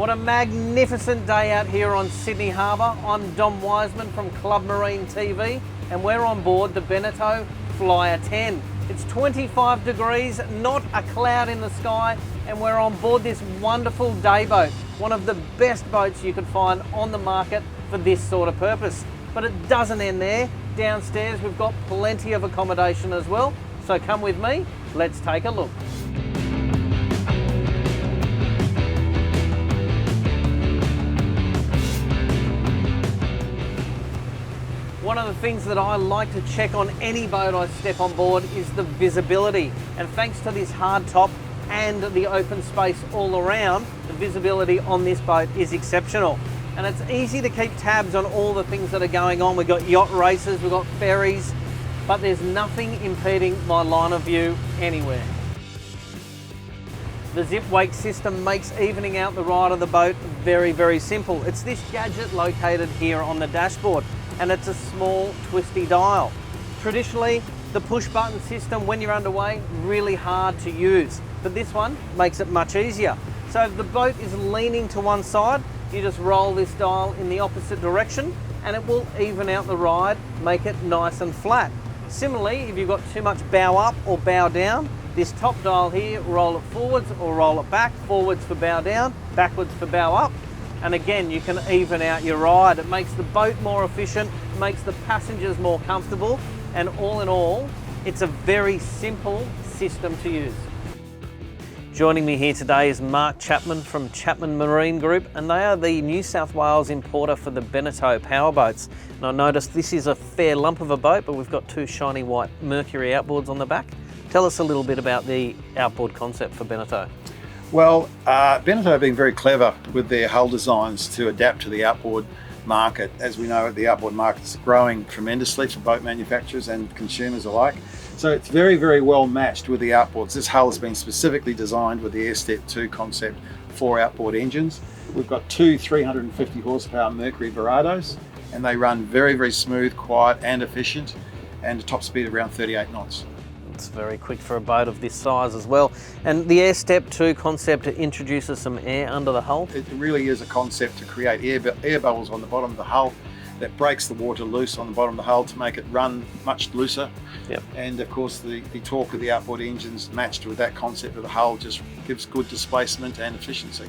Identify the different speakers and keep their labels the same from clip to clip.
Speaker 1: What a magnificent day out here on Sydney Harbour. I'm Dom Wiseman from Club Marine TV and we're on board the Beneteau Flyer 10. It's 25 degrees, not a cloud in the sky, and we're on board this wonderful day boat. One of the best boats you could find on the market for this sort of purpose. But it doesn't end there. Downstairs we've got plenty of accommodation as well. So come with me, let's take a look. One of the things that I like to check on any boat I step on board is the visibility. And thanks to this hard top and the open space all around, the visibility on this boat is exceptional. And it's easy to keep tabs on all the things that are going on. We've got yacht races, we've got ferries, but there's nothing impeding my line of view anywhere. The zip wake system makes evening out the ride of the boat very, very simple. It's this gadget located here on the dashboard, and it's a small twisty dial. Traditionally, the push button system when you're underway, really hard to use, but this one makes it much easier. So if the boat is leaning to one side, you just roll this dial in the opposite direction and it will even out the ride, make it nice and flat. Similarly, if you've got too much bow up or bow down, this top dial here, roll it forwards or roll it back, forwards for bow down, backwards for bow up. And again, you can even out your ride. It makes the boat more efficient, makes the passengers more comfortable, and all in all, it's a very simple system to use. Joining me here today is Mark Chapman from Chapman Marine Group, and they are the New South Wales importer for the Beneteau powerboats. And I noticed this is a fair lump of a boat, but we've got two shiny white Mercury outboards on the back. Tell us a little bit about the outboard concept for Beneteau.
Speaker 2: Well, Beneteau have been very clever with their hull designs to adapt to the outboard market. As we know, the outboard market is growing tremendously for boat manufacturers and consumers alike. So it's very, very well matched with the outboards. This hull has been specifically designed with the AirStep 2 concept for outboard engines. We've got two 350 horsepower Mercury Verados, and they run very, very smooth, quiet and efficient, and a top speed of around 38 knots.
Speaker 1: It's very quick for a boat of this size as well. And the AirStep 2 concept introduces some air under the hull.
Speaker 2: It really is a concept to create air bubbles on the bottom of the hull that breaks the water loose on the bottom of the hull to make it run much looser.
Speaker 1: Yep.
Speaker 2: And of course the torque of the outboard engines matched with that concept of the hull just gives good displacement and efficiency.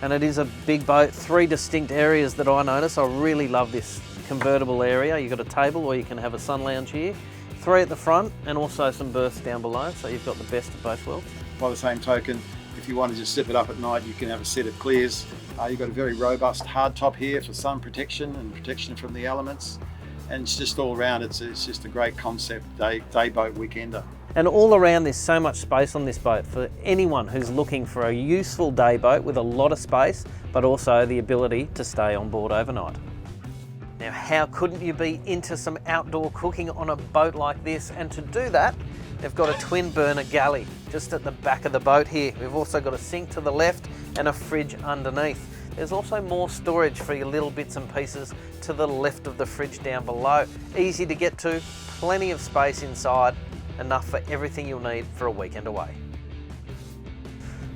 Speaker 1: And it is a big boat, three distinct areas that I notice. I really love this convertible area. You've got a table or you can have a sun lounge here. Three at the front and also some berths down below, so you've got the best of both worlds.
Speaker 2: By the same token, if you want to just zip it up at night, you can have a set of clears. You've got a very robust hard top here for sun protection and protection from the elements. And it's just all around, it's just a great concept day boat weekender.
Speaker 1: And all around there's so much space on this boat for anyone who's looking for a useful day boat with a lot of space, but also the ability to stay on board overnight. Now, how couldn't you be into some outdoor cooking on a boat like this? And to do that, they've got a twin burner galley just at the back of the boat here. We've also got a sink to the left and a fridge underneath. There's also more storage for your little bits and pieces to the left of the fridge down below. Easy to get to, plenty of space inside, enough for everything you'll need for a weekend away.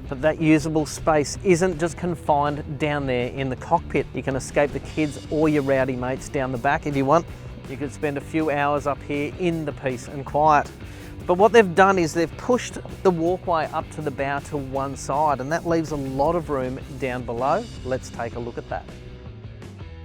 Speaker 1: But that usable space isn't just confined down there in the cockpit. You can escape the kids or your rowdy mates down the back if you want. You could spend a few hours up here in the peace and quiet. But what they've done is they've pushed the walkway up to the bow to one side, and that leaves a lot of room down below. Let's take a look at that.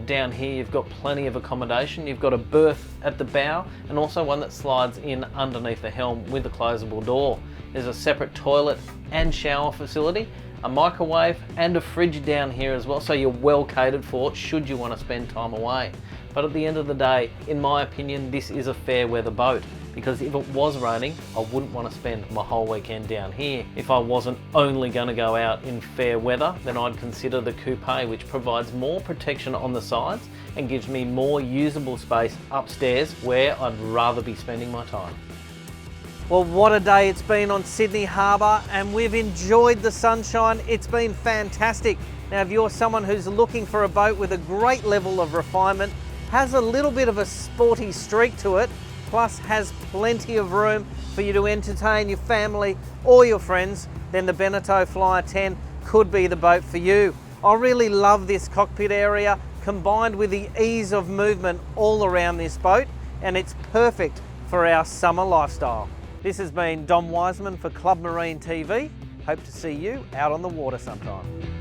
Speaker 1: Down here you've got plenty of accommodation. You've got a berth at the bow and also one that slides in underneath the helm with a closable door. There's a separate toilet and shower facility, a microwave and a fridge down here as well, so you're well catered for should you want to spend time away. But at the end of the day, in my opinion, this is a fair weather boat, because if it was raining, I wouldn't want to spend my whole weekend down here. If I wasn't only going to go out in fair weather, then I'd consider the coupe, which provides more protection on the sides and gives me more usable space upstairs where I'd rather be spending my time. Well, what a day it's been on Sydney Harbour, and we've enjoyed the sunshine. It's been fantastic. Now, if you're someone who's looking for a boat with a great level of refinement, has a little bit of a sporty streak to it, plus has plenty of room for you to entertain your family or your friends, then the Beneteau Flyer 10 could be the boat for you. I really love this cockpit area combined with the ease of movement all around this boat, and it's perfect for our summer lifestyle. This has been Dom Wiseman for Club Marine TV. Hope to see you out on the water sometime.